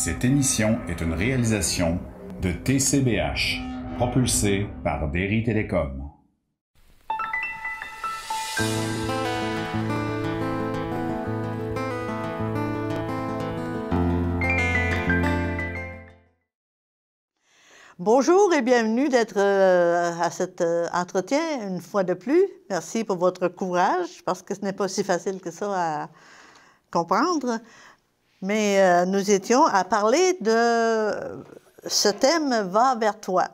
Cette émission est une réalisation de TCBH, propulsée par Derry Télécom. Bonjour et bienvenue d'être à cet entretien une fois de plus. Merci pour votre courage, parce que ce n'est pas si facile que ça à comprendre. Mais nous étions à parler de ce thème « Va vers toi ».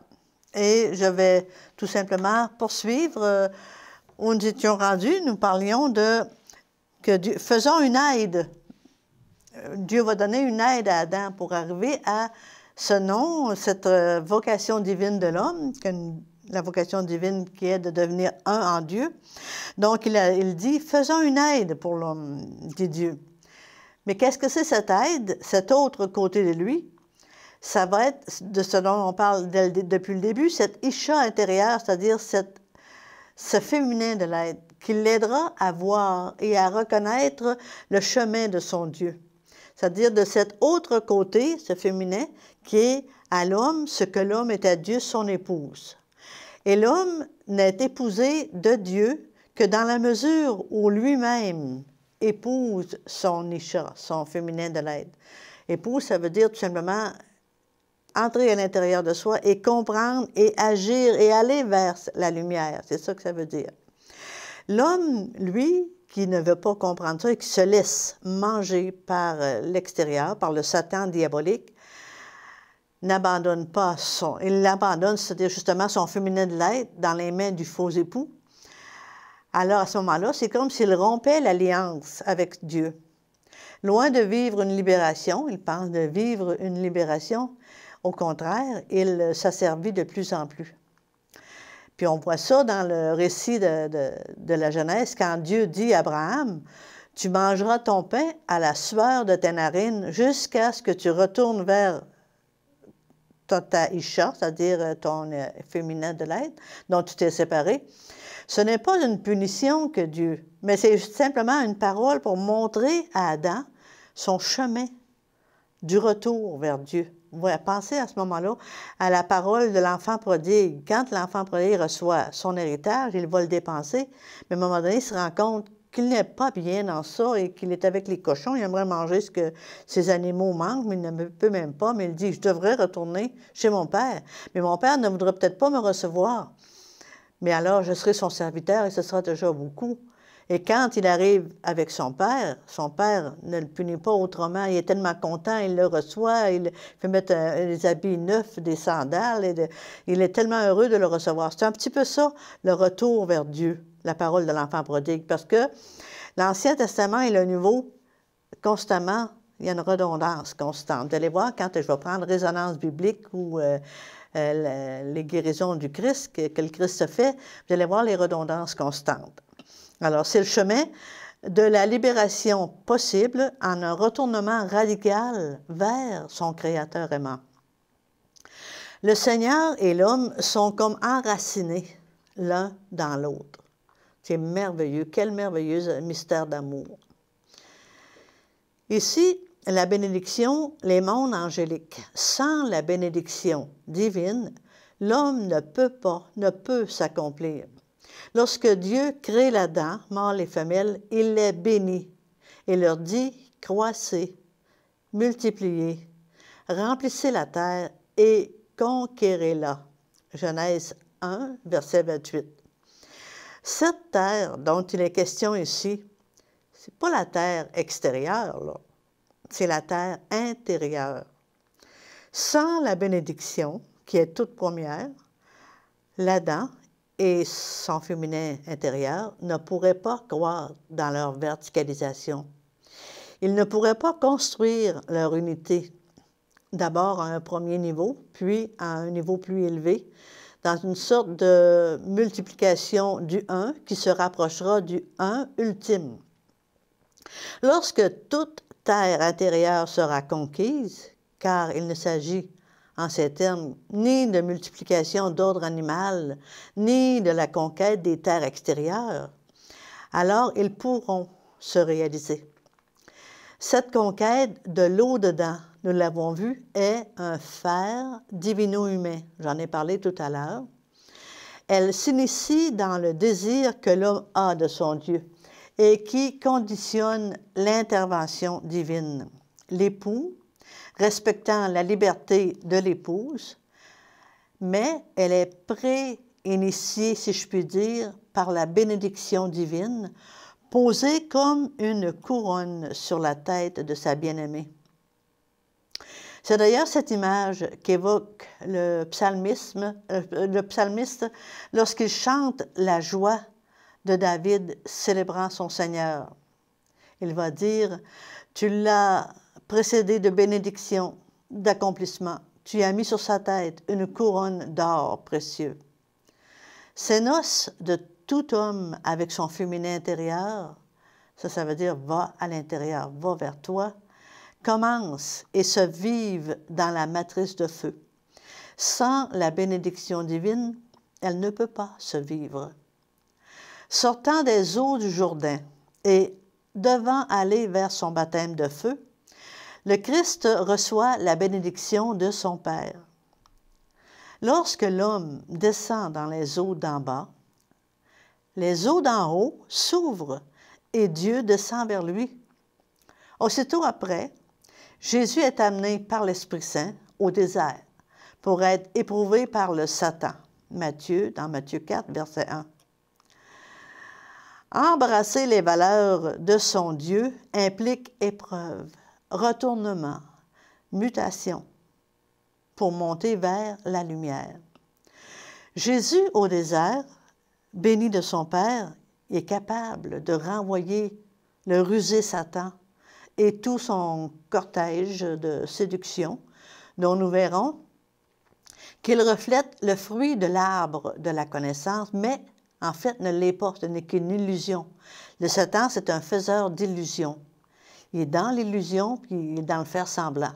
Et je vais tout simplement poursuivre où nous étions rendus. Nous parlions de que Dieu, faisons une aide. Dieu va donner une aide à Adam pour arriver à ce nom, cette vocation divine de l'homme, la vocation divine qui est de devenir un en Dieu. Donc, il dit, faisons une aide pour l'homme, dit Dieu. Mais qu'est-ce que c'est cette aide, cet autre côté de lui? Ça va être de ce dont on parle depuis le début, cette isha intérieure, c'est-à-dire ce féminin de l'aide, qui l'aidera à voir et à reconnaître le chemin de son Dieu. C'est-à-dire de cet autre côté, ce féminin, qui est à l'homme ce que l'homme est à Dieu, son épouse. Et l'homme n'est épousé de Dieu que dans la mesure où lui-même épouse son isha, son féminin de l'aide. Épouse, ça veut dire tout simplement entrer à l'intérieur de soi et comprendre et agir et aller vers la lumière. C'est ça que ça veut dire. L'homme, lui, qui ne veut pas comprendre ça et qui se laisse manger par l'extérieur, par le Satan diabolique, n'abandonne pas il l'abandonne, c'est-à-dire justement son féminin de l'aide, dans les mains du faux époux. Alors, à ce moment-là, c'est comme s'il rompait l'alliance avec Dieu. Loin de vivre une libération, il pense de vivre une libération, au contraire, il s'asservit de plus en plus. Puis on voit ça dans le récit de la Genèse, quand Dieu dit à Abraham, « Tu mangeras ton pain à la sueur de tes narines jusqu'à ce que tu retournes vers ta isha, c'est-à-dire ton féminin de l'aide, dont tu t'es séparé. » Ce n'est pas une punition que Dieu, mais c'est simplement une parole pour montrer à Adam son chemin du retour vers Dieu. Vous voyez, pensez à ce moment-là à la parole de l'enfant prodigue. Quand l'enfant prodigue reçoit son héritage, il va le dépenser, mais à un moment donné, il se rend compte qu'il n'est pas bien dans ça et qu'il est avec les cochons. Il aimerait manger ce que ses animaux mangent, mais il ne peut même pas. Mais il dit, je devrais retourner chez mon père. Mais mon père ne voudrait peut-être pas me recevoir. Mais alors, je serai son serviteur et ce sera déjà beaucoup. Et quand il arrive avec son père ne le punit pas autrement. Il est tellement content, il le reçoit, il fait mettre des habits neufs, des sandales. Il est tellement heureux de le recevoir. C'est un petit peu ça, le retour vers Dieu, la parole de l'enfant prodigue. Parce que l'Ancien Testament et le Nouveau, constamment, il y a une redondance constante. Vous allez voir, quand je vais prendre résonance biblique ou les guérisons du Christ, que le Christ se fait, vous allez voir les redondances constantes. Alors, c'est le chemin de la libération possible en un retournement radical vers son Créateur aimant. Le Seigneur et l'homme sont comme enracinés l'un dans l'autre. C'est merveilleux. Quel merveilleux mystère d'amour. Ici, la bénédiction, les mondes angéliques. Sans la bénédiction divine, l'homme ne peut s'accomplir. Lorsque Dieu crée l'Adam, mâle et femelle, il les bénit et leur dit « Croissez, multipliez, remplissez la terre et conquérez-la. » Genèse 1, verset 28. Cette terre dont il est question ici, ce n'est pas la terre extérieure, là. C'est la terre intérieure. Sans la bénédiction, qui est toute première, l'Adam et son féminin intérieur ne pourraient pas croire dans leur verticalisation. Ils ne pourraient pas construire leur unité, d'abord à un premier niveau, puis à un niveau plus élevé, dans une sorte de multiplication du 1 qui se rapprochera du 1 ultime. Lorsque toute terre intérieure sera conquise, car il ne s'agit en ces termes ni de multiplication d'ordre animal, ni de la conquête des terres extérieures, alors ils pourront se réaliser. Cette conquête de l'au-dedans, nous l'avons vu, est un fer divino-humain. J'en ai parlé tout à l'heure. Elle s'initie dans le désir que l'homme a de son Dieu et qui conditionne l'intervention divine. L'époux, respectant la liberté de l'épouse, mais elle est pré-initiée, si je puis dire, par la bénédiction divine, posée comme une couronne sur la tête de sa bien-aimée. C'est d'ailleurs cette image qu'évoque le psalmiste lorsqu'il chante la joie de David célébrant son Seigneur. Il va dire « Tu l'as précédé de bénédiction, d'accomplissement. Tu as mis sur sa tête une couronne d'or précieux. » Ces noces de tout homme avec son féminin intérieur, ça veut dire « va à l'intérieur, va vers toi », commencent et se vivent dans la matrice de feu. Sans la bénédiction divine, elle ne peut pas se vivre. Sortant des eaux du Jourdain et devant aller vers son baptême de feu, le Christ reçoit la bénédiction de son Père. Lorsque l'homme descend dans les eaux d'en bas, les eaux d'en haut s'ouvrent et Dieu descend vers lui. Aussitôt après, Jésus est amené par l'Esprit Saint au désert pour être éprouvé par le Satan. Dans Matthieu 4, verset 1. Embrasser les valeurs de son Dieu implique épreuve, retournement, mutation pour monter vers la lumière. Jésus au désert, béni de son Père, est capable de renvoyer le rusé Satan et tout son cortège de séduction, dont nous verrons qu'il reflète le fruit de l'arbre de la connaissance, mais en fait ne l'est pas, ce n'est qu'une illusion. Le Satan, c'est un faiseur d'illusions. Il est dans l'illusion, puis il est dans le faire semblant.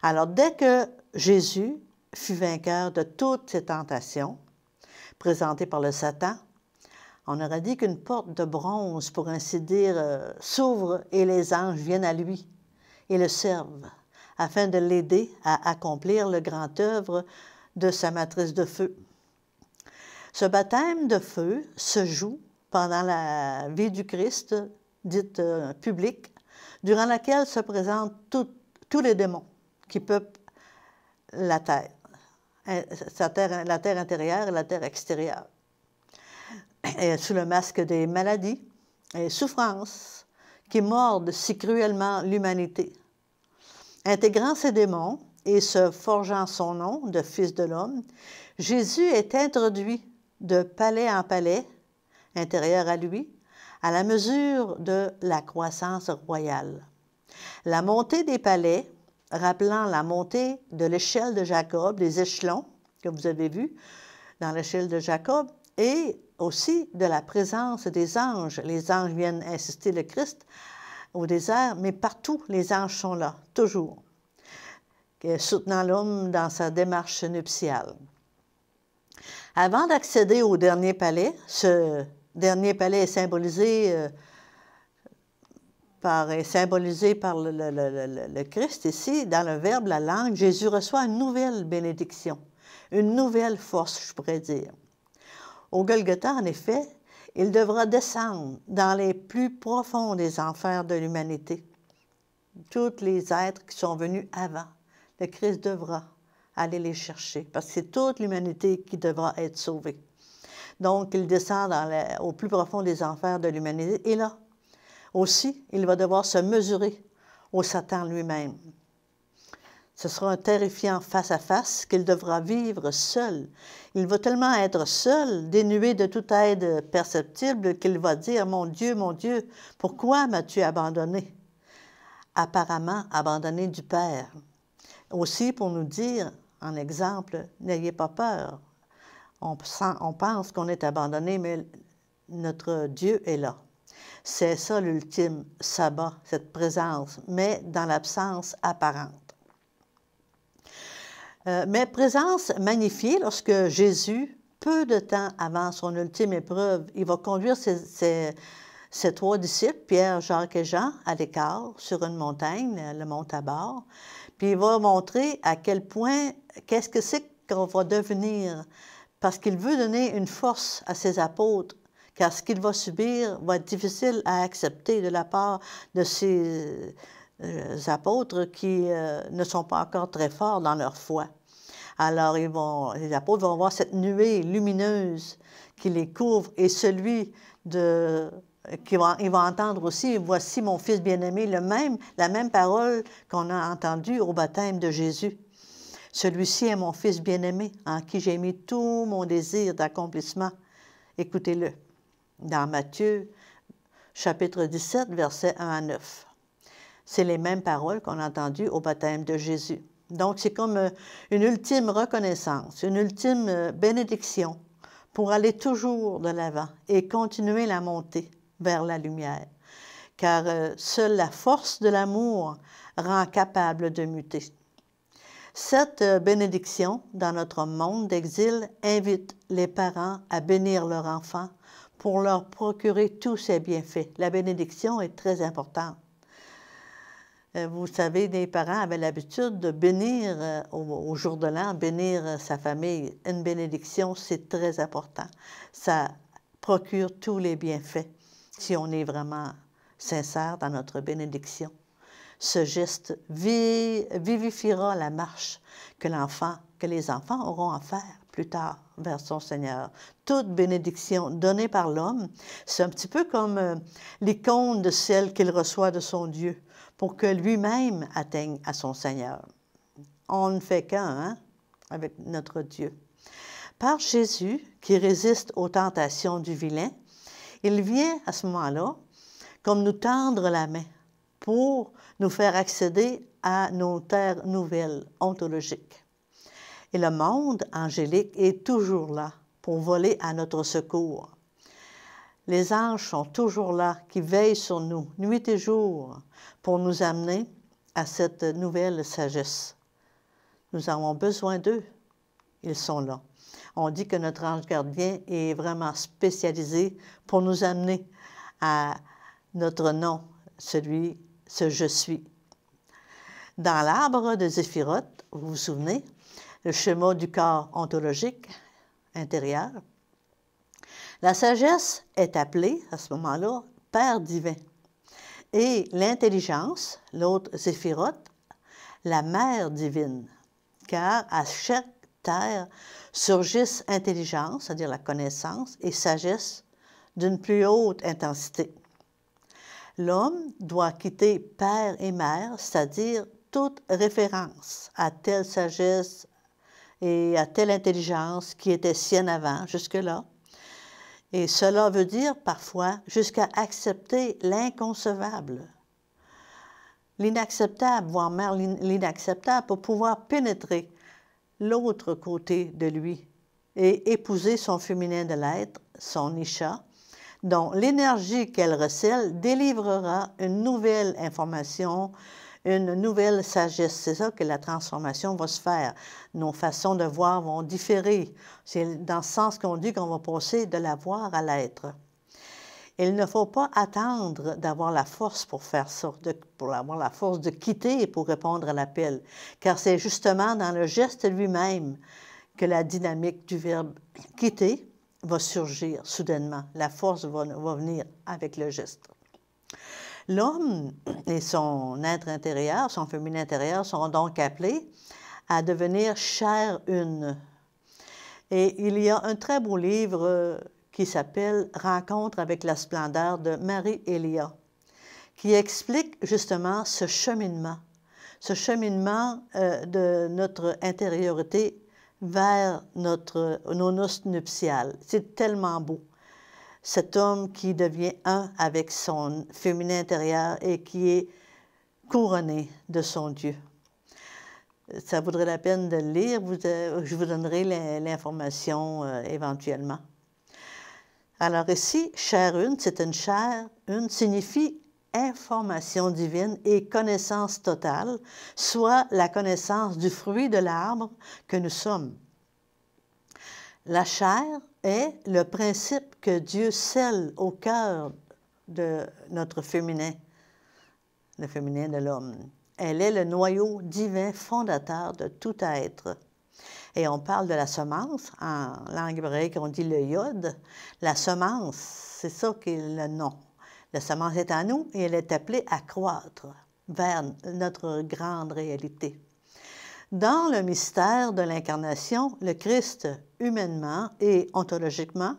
Alors, dès que Jésus fut vainqueur de toutes ces tentations présentées par le Satan, on aurait dit qu'une porte de bronze, pour ainsi dire, s'ouvre et les anges viennent à lui et le servent, afin de l'aider à accomplir le grand œuvre de sa matrice de feu. Ce baptême de feu se joue pendant la vie du Christ, dite publique, durant laquelle se présentent tous les démons qui peuplent la terre intérieure et la terre extérieure. Et sous le masque des maladies et souffrances qui mordent si cruellement l'humanité. Intégrant ces démons et se forgeant son nom de Fils de l'homme, Jésus est introduit de palais en palais, intérieur à lui, à la mesure de la croissance royale. La montée des palais, rappelant la montée de l'échelle de Jacob, des échelons que vous avez vus dans l'échelle de Jacob, et aussi de la présence des anges. Les anges viennent assister le Christ au désert, mais partout, les anges sont là, toujours, soutenant l'homme dans sa démarche nuptiale. Avant d'accéder au dernier palais, ce dernier palais est symbolisé par le Christ ici, dans le Verbe, la langue. Jésus reçoit une nouvelle bénédiction, une nouvelle force, je pourrais dire. Au Golgotha, en effet, il devra descendre dans les plus profonds des enfers de l'humanité. Tous les êtres qui sont venus avant, le Christ devra aller les chercher, parce que c'est toute l'humanité qui devra être sauvée. Donc, il descend au plus profond des enfers de l'humanité. Et là, aussi, il va devoir se mesurer au Satan lui-même. Ce sera un terrifiant face-à-face qu'il devra vivre seul. Il va tellement être seul, dénué de toute aide perceptible, qu'il va dire « Mon Dieu, pourquoi m'as-tu abandonné? » Apparemment abandonné du Père. Aussi pour nous dire, en exemple, « N'ayez pas peur. » On pense qu'on est abandonné, mais notre Dieu est là. C'est ça l'ultime sabbat, cette présence, mais dans l'absence apparente. Mais présence magnifiée lorsque Jésus, peu de temps avant son ultime épreuve, il va conduire ses ses 3 disciples, Pierre, Jacques et Jean, à l'écart, sur une montagne, le mont Tabor. Puis il va montrer à quel point, qu'est-ce que c'est qu'on va devenir, parce qu'il veut donner une force à ses apôtres, car ce qu'il va subir va être difficile à accepter de la part de ses apôtres qui ne sont pas encore très forts dans leur foi. Alors les apôtres vont voir cette nuée lumineuse qui les couvre et celui il va entendre aussi « Voici mon fils bien-aimé », la même parole qu'on a entendue au baptême de Jésus. « Celui-ci est mon fils bien-aimé, en qui j'ai mis tout mon désir d'accomplissement. Écoutez-le. » Dans Matthieu, chapitre 17, versets 1 à 9. C'est les mêmes paroles qu'on a entendues au baptême de Jésus. Donc, c'est comme une ultime reconnaissance, une ultime bénédiction pour aller toujours de l'avant et continuer la montée vers la lumière. Car seule la force de l'amour rend capable de muter. Cette bénédiction dans notre monde d'exil invite les parents à bénir leurs enfants pour leur procurer tous ces bienfaits. La bénédiction est très importante. Vous savez, les parents avaient l'habitude de bénir au jour de l'an, bénir sa famille. Une bénédiction, c'est très important. Ça procure tous les bienfaits si on est vraiment sincère dans notre bénédiction. Ce geste vivifiera la marche que les enfants auront à faire plus tard vers son Seigneur. Toute bénédiction donnée par l'homme, c'est un petit peu comme l'icône de celle qu'il reçoit de son Dieu pour que lui-même atteigne à son Seigneur. On ne fait qu'un, hein, avec notre Dieu. Par Jésus, qui résiste aux tentations du vilain, il vient à ce moment-là comme nous tendre la main pour nous faire accéder à nos terres nouvelles, ontologiques. Et le monde angélique est toujours là pour voler à notre secours. Les anges sont toujours là, qui veillent sur nous, nuit et jour, pour nous amener à cette nouvelle sagesse. Nous avons besoin d'eux. Ils sont là. On dit que notre ange gardien est vraiment spécialisé pour nous amener à notre nom, ce « Je suis ». Dans l'arbre de Zéphiroth, vous vous souvenez, le schéma du corps ontologique intérieur, la sagesse est appelée, à ce moment-là, Père divin. Et l'intelligence, l'autre Zéphiroth, la Mère divine. Car à chaque terre surgissent intelligence, c'est-à-dire la connaissance, et sagesse d'une plus haute intensité. L'homme doit quitter père et mère, c'est-à-dire toute référence à telle sagesse et à telle intelligence qui était sienne avant, jusque-là. Et cela veut dire parfois jusqu'à accepter l'inconcevable, l'inacceptable, voire même l'inacceptable, pour pouvoir pénétrer l'autre côté de lui et épouser son féminin de l'être, son Isha, dont l'énergie qu'elle recèle délivrera une nouvelle information, une nouvelle sagesse. C'est ça que la transformation va se faire. Nos façons de voir vont différer. C'est dans ce sens qu'on dit qu'on va passer de la voir à l'être. Il ne faut pas attendre d'avoir la force pour faire ça, pour avoir la force de quitter et pour répondre à l'appel, car c'est justement dans le geste lui-même que la dynamique du verbe « quitter » va surgir soudainement. La force va venir avec le geste. L'homme et son être intérieur, son féminin intérieur, sont donc appelés à devenir chair une. Et il y a un très beau livre qui s'appelle « Rencontre avec la splendeur » de Marie Elia, qui explique justement ce cheminement de notre intériorité vers nos noces nuptiales. C'est tellement beau. Cet homme qui devient un avec son féminin intérieur et qui est couronné de son Dieu. Ça vaudrait la peine de le lire. Je vous donnerai l'information éventuellement. Alors ici, chair une, c'est une chair une, signifie information divine et connaissance totale, soit la connaissance du fruit de l'arbre que nous sommes. La chair est le principe que Dieu scelle au cœur de notre féminin, le féminin de l'homme. Elle est le noyau divin fondateur de tout être. Et on parle de la semence, en langue hébraïque, on dit le yod. La semence, c'est ça qui est le nom. La semence est en nous et elle est appelée à croître vers notre grande réalité. Dans le mystère de l'incarnation, le Christ, humainement et ontologiquement,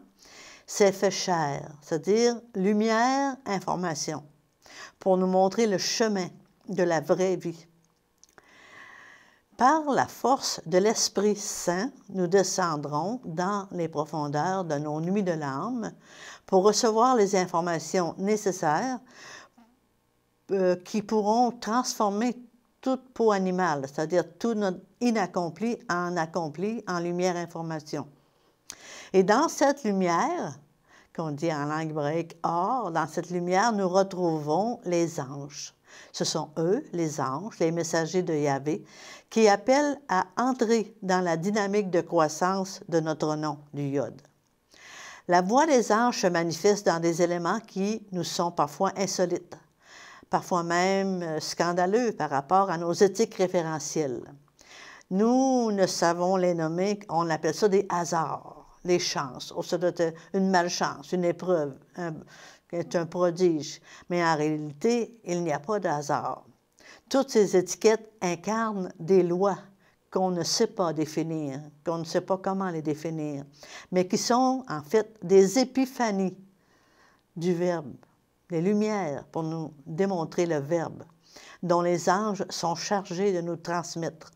s'est fait chair, c'est-à-dire lumière, information, pour nous montrer le chemin de la vraie vie. Par la force de l'Esprit Saint, nous descendrons dans les profondeurs de nos nuits de l'âme pour recevoir les informations nécessaires qui pourront transformer toute peau animale, c'est-à-dire tout notre inaccompli en lumière information. Et dans cette lumière, qu'on dit en langue hébraïque « or », dans cette lumière, nous retrouvons les anges. Ce sont eux, les anges, les messagers de Yahvé, qui appellent à entrer dans la dynamique de croissance de notre nom, du Yod. La voix des anges se manifeste dans des éléments qui nous sont parfois insolites, parfois même scandaleux par rapport à nos éthiques référentielles. Nous ne savons les nommer, on appelle ça des hasards, les chances. Oh, ça doit être une malchance, une épreuve, un prodige. Mais en réalité, il n'y a pas de hasard. Toutes ces étiquettes incarnent des lois qu'on ne sait pas définir, qu'on ne sait pas comment les définir, mais qui sont en fait des épiphanies du Verbe, des lumières pour nous démontrer le Verbe, dont les anges sont chargés de nous transmettre,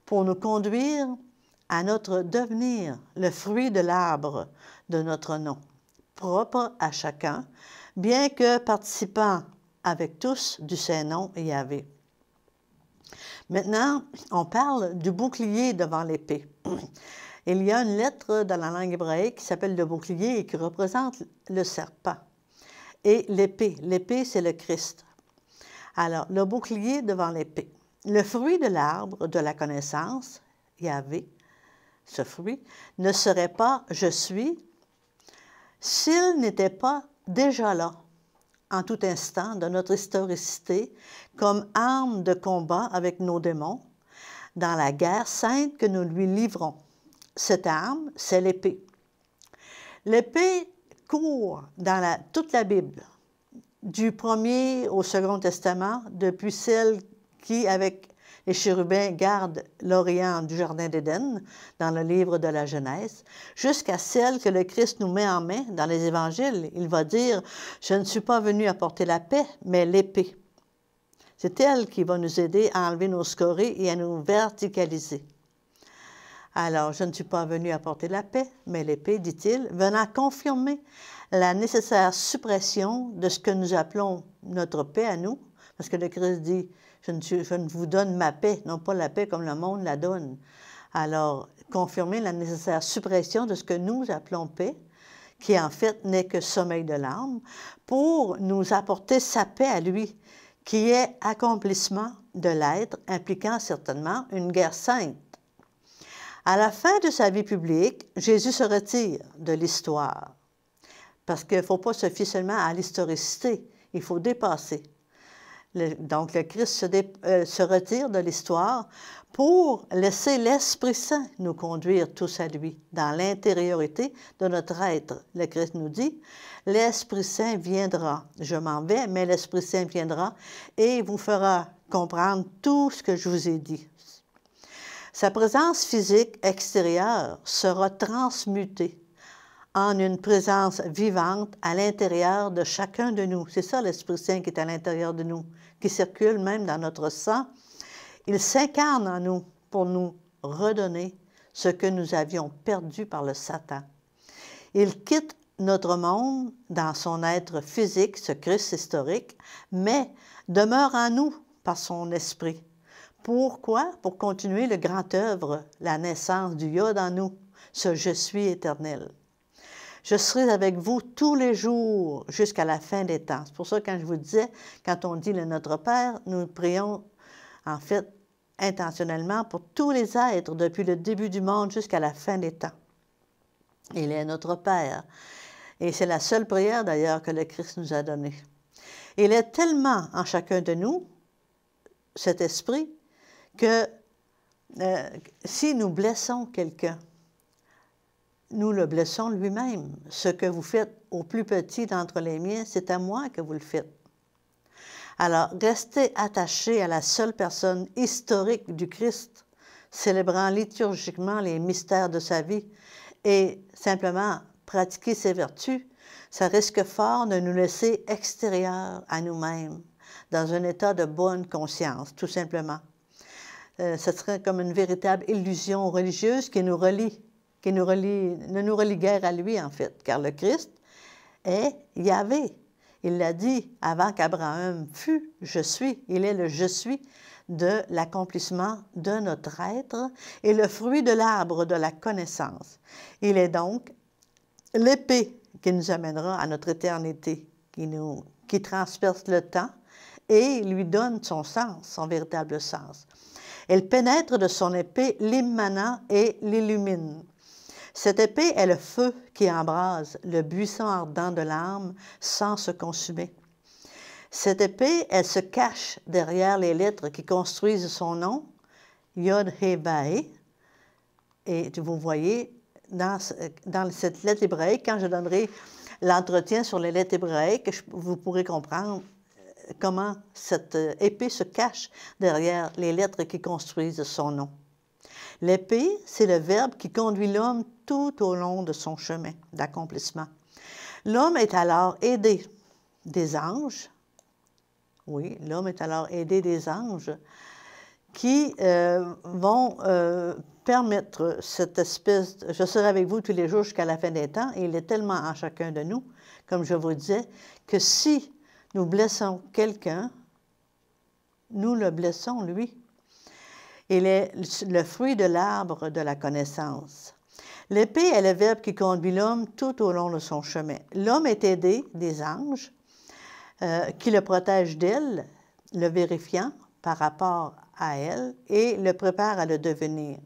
pour nous conduire à notre devenir, le fruit de l'arbre de notre nom, propre à chacun, bien que participant avec tous du Saint-Nom Yahvé. Maintenant, on parle du bouclier devant l'épée. Il y a une lettre dans la langue hébraïque qui s'appelle le bouclier et qui représente le serpent. Et l'épée, l'épée c'est le Christ. Alors, le bouclier devant l'épée. Le fruit de l'arbre de la connaissance, Yahvé, ce fruit, ne serait pas « je suis » s'il n'était pas déjà là, en tout instant de notre historicité, comme arme de combat avec nos démons, dans la guerre sainte que nous lui livrons. Cette arme, c'est l'épée. L'épée court dans toute la Bible, du Premier au Second Testament, depuis celle qui, avec les chérubins, garde l'Orient du Jardin d'Éden, dans le livre de la Genèse, jusqu'à celle que le Christ nous met en main dans les Évangiles. Il va dire « Je ne suis pas venu apporter la paix, mais l'épée ». C'est elle qui va nous aider à enlever nos scories et à nous verticaliser. Alors, je ne suis pas venu apporter la paix, mais l'épée, dit-il, venant confirmer la nécessaire suppression de ce que nous appelons notre paix à nous, parce que le Christ dit « je ne vous donne ma paix, non pas la paix comme le monde la donne ». Alors, confirmer la nécessaire suppression de ce que nous appelons paix, qui en fait n'est que sommeil de l'âme, pour nous apporter sa paix à lui, qui est accomplissement de l'être, impliquant certainement une guerre sainte. À la fin de sa vie publique, Jésus se retire de l'histoire, parce qu'il ne faut pas se fier seulement à l'historicité, il faut dépasser. Donc, le Christ se retire de l'histoire pour laisser l'Esprit Saint nous conduire tous à lui, dans l'intériorité de notre être. Le Christ nous dit, « L'Esprit Saint viendra. Je m'en vais, mais l'Esprit Saint viendra et vous fera comprendre tout ce que je vous ai dit. » Sa présence physique extérieure sera transmutée en une présence vivante à l'intérieur de chacun de nous. C'est ça l'Esprit Saint qui est à l'intérieur de nous, qui circule même dans notre sang. Il s'incarne en nous pour nous redonner ce que nous avions perdu par le Satan. Il quitte notre monde dans son être physique, ce Christ historique, mais demeure en nous par son esprit. Pourquoi? Pour continuer le grand œuvre, la naissance du Yod en nous, ce « Je suis éternel ». Je serai avec vous tous les jours jusqu'à la fin des temps. C'est pour ça que quand je vous disais, quand on dit le Notre Père, nous prions en fait intentionnellement pour tous les êtres depuis le début du monde jusqu'à la fin des temps. Il est notre Père. Et c'est la seule prière, d'ailleurs, que le Christ nous a donnée. Il est tellement en chacun de nous, cet esprit, que si nous blessons quelqu'un, nous le blessons lui-même. Ce que vous faites au plus petit d'entre les miens, c'est à moi que vous le faites. Alors, restez attachés à la seule personne historique du Christ, célébrant liturgiquement les mystères de sa vie et simplement pratiquer ses vertus, ça risque fort de nous laisser extérieurs à nous-mêmes, dans un état de bonne conscience, tout simplement. Ce serait comme une véritable illusion religieuse qui nous relie, ne nous relie guère à lui, en fait, car le Christ est Yahvé. Il l'a dit, avant qu'Abraham fût, je suis. Il est le je suis de l'accomplissement de notre être et le fruit de l'arbre de la connaissance. Il est donc l'épée qui nous amènera à notre éternité, qui transperce le temps et lui donne son sens, son véritable sens. Elle pénètre de son épée l'immanent et l'illumine. Cette épée est le feu qui embrase le buisson ardent de l'âme sans se consumer. Cette épée, elle se cache derrière les lettres qui construisent son nom, Yod He Vahe. Et vous voyez, dans cette lettre hébraïque, quand je donnerai l'entretien sur les lettres hébraïques, vous pourrez comprendre comment cette épée se cache derrière les lettres qui construisent son nom. L'épée, c'est le verbe qui conduit l'homme tout au long de son chemin d'accomplissement. L'homme est alors aidé des anges. Oui, l'homme est alors aidé des anges qui vont permettre cette espèce de... Je serai avec vous tous les jours jusqu'à la fin des temps, et il est tellement en chacun de nous, comme je vous disais, que si nous blessons quelqu'un, nous le blessons, lui. Il est le fruit de l'arbre de la connaissance. L'épée est le verbe qui conduit l'homme tout au long de son chemin. L'homme est aidé des anges qui le protègent d'elle, le vérifiant par rapport à elle et le préparent à le devenir.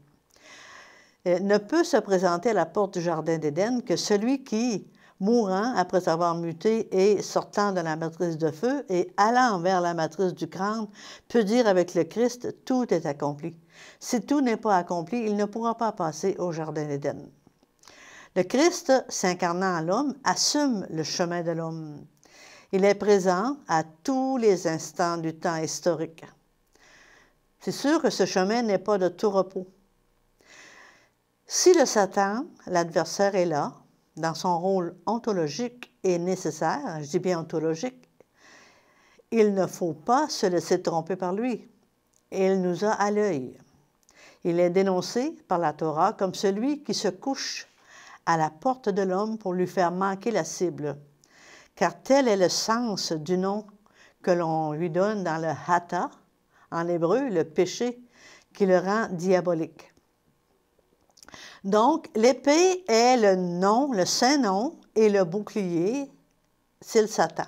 Ne peut se présenter à la porte du jardin d'Éden que celui qui, mourant après avoir muté et sortant de la matrice de feu et allant vers la matrice du crâne, peut dire avec le Christ, tout est accompli. Si tout n'est pas accompli, il ne pourra pas passer au jardin d'Éden. Le Christ, s'incarnant en l'homme, assume le chemin de l'homme. Il est présent à tous les instants du temps historique. C'est sûr que ce chemin n'est pas de tout repos. Si le Satan, l'adversaire, est là, dans son rôle ontologique et nécessaire, je dis bien ontologique, il ne faut pas se laisser tromper par lui. Il nous a à l'œil. Il est dénoncé par la Torah comme celui qui se couche à la porte de l'homme pour lui faire manquer la cible, car tel est le sens du nom que l'on lui donne dans le hata, en hébreu, le péché, qui le rend diabolique. Donc, l'épée est le nom, le saint nom, et le bouclier, c'est le Satan.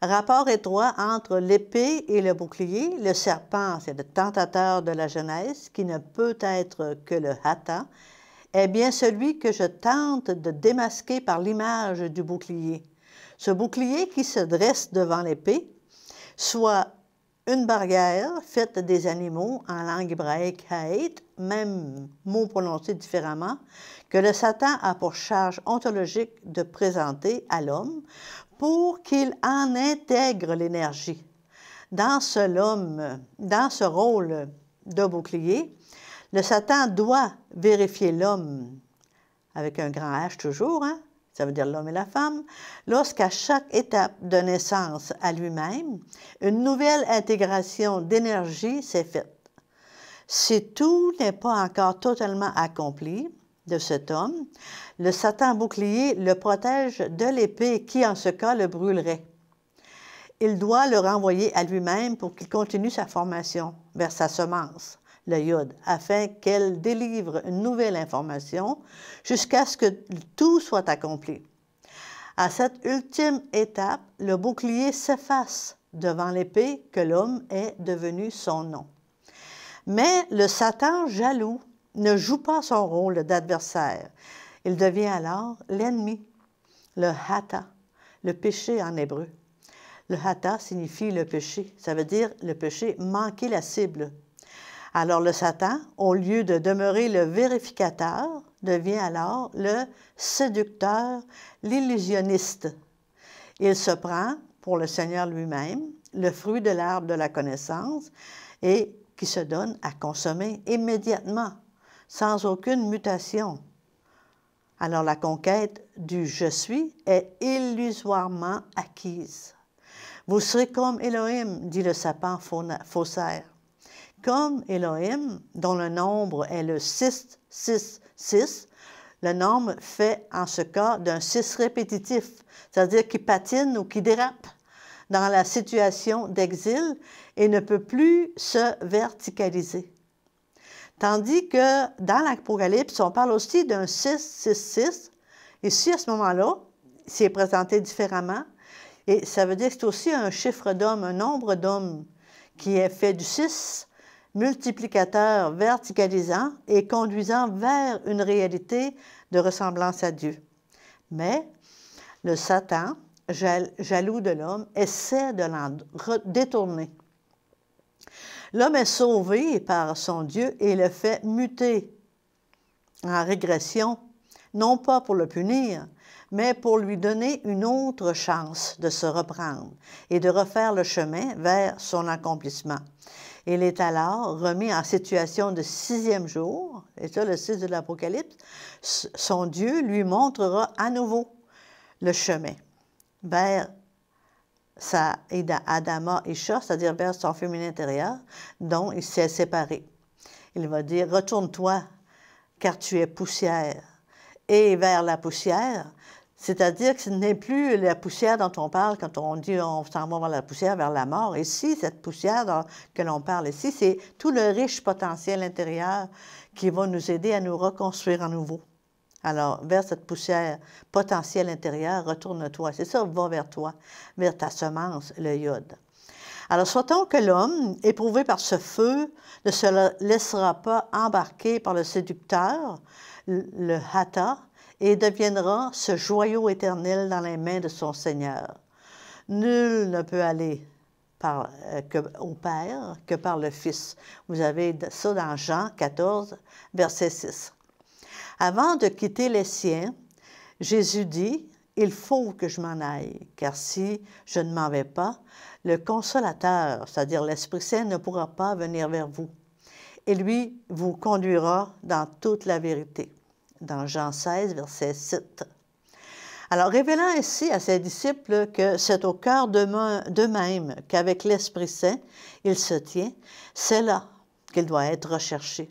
Rapport étroit entre l'épée et le bouclier. Le serpent, c'est le tentateur de la Genèse, qui ne peut être que le hata, est bien celui que je tente de démasquer par l'image du bouclier. Ce bouclier qui se dresse devant l'épée, soit une barrière faite des animaux en langue hébraïque haït, même mot prononcé différemment, que le Satan a pour charge ontologique de présenter à l'homme pour qu'il en intègre l'énergie. Dans ce rôle de bouclier, le Satan doit vérifier l'homme, avec un grand H toujours, hein? Ça veut dire l'homme et la femme, lorsqu'à chaque étape de naissance à lui-même, une nouvelle intégration d'énergie s'est faite. Si tout n'est pas encore totalement accompli de cet homme, le Satan bouclier le protège de l'épée qui, en ce cas, le brûlerait. Il doit le renvoyer à lui-même pour qu'il continue sa formation vers sa semence, le Yod, afin qu'elle délivre une nouvelle information jusqu'à ce que tout soit accompli. À cette ultime étape, le bouclier s'efface devant l'épée que l'homme est devenu son nom. Mais le Satan jaloux ne joue pas son rôle d'adversaire. Il devient alors l'ennemi. le hata, le péché en hébreu. Le hata signifie le péché, ça veut dire le péché manquer la cible. Alors le Satan, au lieu de demeurer le vérificateur, devient alors le séducteur, l'illusionniste. Il se prend, pour le Seigneur lui-même, le fruit de l'arbre de la connaissance et qui se donne à consommer immédiatement, sans aucune mutation. Alors la conquête du « je suis » est illusoirement acquise. Vous serez comme Elohim, dit le sapin faussaire. Comme Elohim, dont le nombre est le 666, le nombre fait en ce cas d'un 6 répétitif, c'est-à-dire qui patine ou qui dérape dans la situation d'exil et ne peut plus se verticaliser. Tandis que dans l'Apocalypse, on parle aussi d'un 666. Ici, à ce moment-là, c'est présenté différemment. Et ça veut dire que c'est aussi un chiffre d'homme, un nombre d'hommes qui est fait du 6, multiplicateur verticalisant et conduisant vers une réalité de ressemblance à Dieu. Mais le Satan, jaloux de l'homme, essaie de l'en détourner. L'homme est sauvé par son Dieu et le fait muter en régression, non pas pour le punir, mais pour lui donner une autre chance de se reprendre et de refaire le chemin vers son accomplissement. Il est alors remis en situation de 6e jour, et ça, le 6 de l'Apocalypse, son Dieu lui montrera à nouveau le chemin vers sa Adama Isha, c'est-à-dire vers son féminin intérieur, dont il s'est séparé. Il va dire « Retourne-toi, car tu es poussière. » Et vers la poussière, c'est-à-dire que ce n'est plus la poussière dont on parle quand on dit on s'en va vers la poussière, vers la mort. Ici, cette poussière que l'on parle ici, c'est tout le riche potentiel intérieur qui va nous aider à nous reconstruire à nouveau. Alors, vers cette poussière potentielle intérieure, retourne-toi. C'est ça, va vers toi, vers ta semence, le iode. Alors, soit-on que l'homme, éprouvé par ce feu, ne se laissera pas embarquer par le séducteur, le hata, et deviendra ce joyau éternel dans les mains de son Seigneur. Nul ne peut aller au Père que par le Fils. Vous avez ça dans Jean 14, verset 6. Avant de quitter les siens, Jésus dit, « Il faut que je m'en aille, car si je ne m'en vais pas, le Consolateur, c'est-à-dire l'Esprit Saint, ne pourra pas venir vers vous. Et lui vous conduira dans toute la vérité. » Dans Jean 16, verset 7. Alors, révélant ainsi à ses disciples que c'est au cœur d'eux-mêmes qu'avec l'Esprit Saint, il se tient, c'est là qu'il doit être recherché.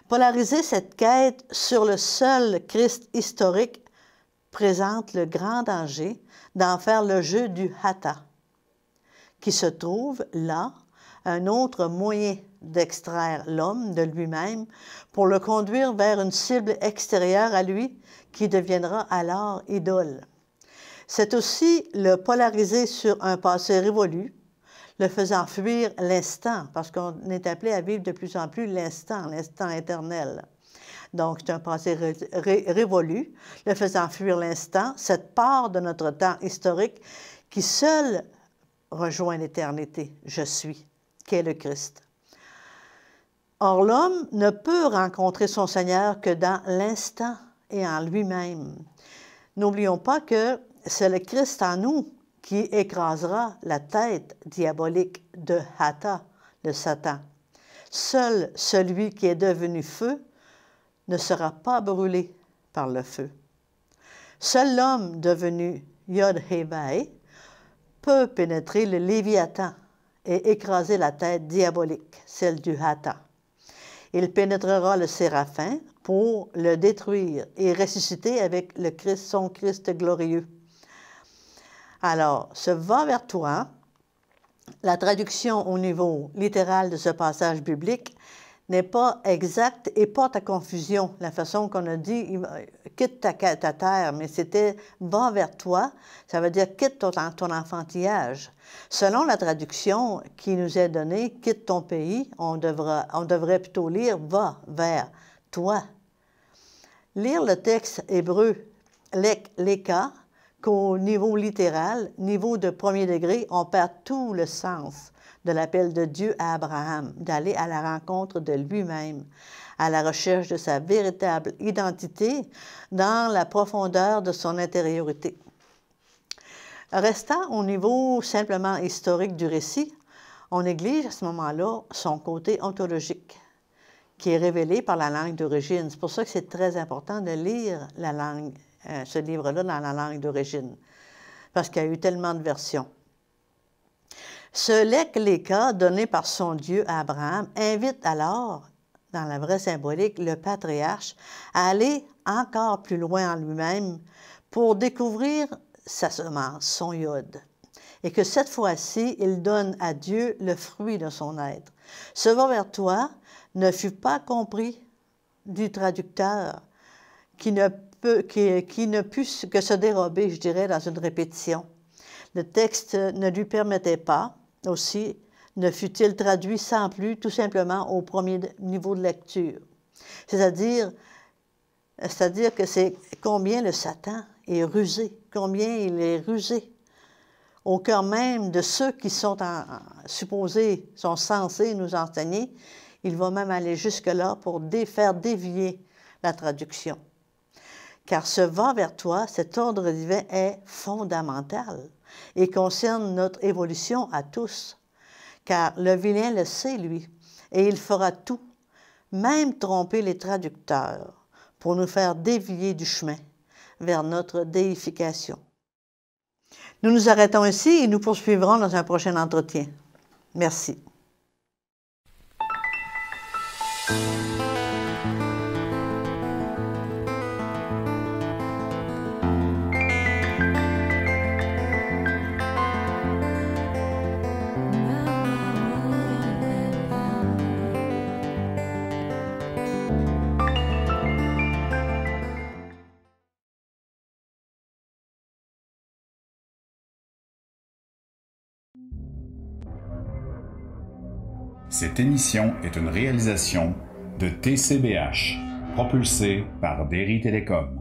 Polariser cette quête sur le seul Christ historique présente le grand danger d'en faire le jeu du hata, qui se trouve là, un autre moyen d'extraire l'homme de lui-même pour le conduire vers une cible extérieure à lui qui deviendra alors idole. C'est aussi le polariser sur un passé révolu, le faisant fuir l'instant, parce qu'on est appelé à vivre de plus en plus l'instant éternel. Donc, c'est un passé révolu, le faisant fuir l'instant, cette part de notre temps historique qui seul rejoint l'éternité, je suis, qui est le Christ. Or, l'homme ne peut rencontrer son Seigneur que dans l'instant et en lui-même. N'oublions pas que c'est le Christ en nous qui écrasera la tête diabolique de Hata, de Satan. Seul celui qui est devenu feu ne sera pas brûlé par le feu. Seul l'homme devenu Yod-Hé-Vaï peut pénétrer le Léviathan et écraser la tête diabolique, celle du Hata. Il pénétrera le Séraphin pour le détruire et ressusciter avec le Christ, son Christ glorieux. Alors, ce « va vers toi », la traduction au niveau littéral de ce passage biblique n'est pas exacte et porte à confusion. La façon qu'on a dit « quitte ta terre », mais c'était « va vers toi », ça veut dire « quitte ton enfantillage ». Selon la traduction qui nous est donnée « quitte ton pays », on devrait plutôt lire « va vers toi ». Lire le texte hébreu « leka » qu'au niveau littéral, niveau de premier degré, on perd tout le sens de l'appel de Dieu à Abraham, d'aller à la rencontre de lui-même, à la recherche de sa véritable identité dans la profondeur de son intériorité. Restant au niveau simplement historique du récit, on néglige à ce moment-là son côté ontologique, qui est révélé par la langue d'origine. C'est pour ça que c'est très important de lire la langue, ce livre-là dans la langue d'origine, parce qu'il y a eu tellement de versions. Ce Lek Leka donné par son Dieu à Abraham invite alors, dans la vraie symbolique, le patriarche à aller encore plus loin en lui-même pour découvrir sa semence, son yod, et que cette fois-ci, il donne à Dieu le fruit de son être. Ce va vers toi ne fut pas compris du traducteur qui ne put que se dérober, je dirais, dans une répétition. Le texte ne lui permettait pas, aussi, ne fut-il traduit sans plus, tout simplement au premier niveau de lecture. C'est-à-dire que c'est combien le Satan est rusé, combien il est rusé au cœur même de ceux qui sont sont censés nous enseigner. Il va même aller jusque-là pour faire dévier la traduction. Car ce va vers toi, cet ordre divin est fondamental et concerne notre évolution à tous. Car le vilain le sait, lui, et il fera tout, même tromper les traducteurs, pour nous faire dévier du chemin vers notre déification. Nous nous arrêtons ici et nous poursuivrons dans un prochain entretien. Merci. Cette émission est une réalisation de TCBH, propulsée par Derry Télécom.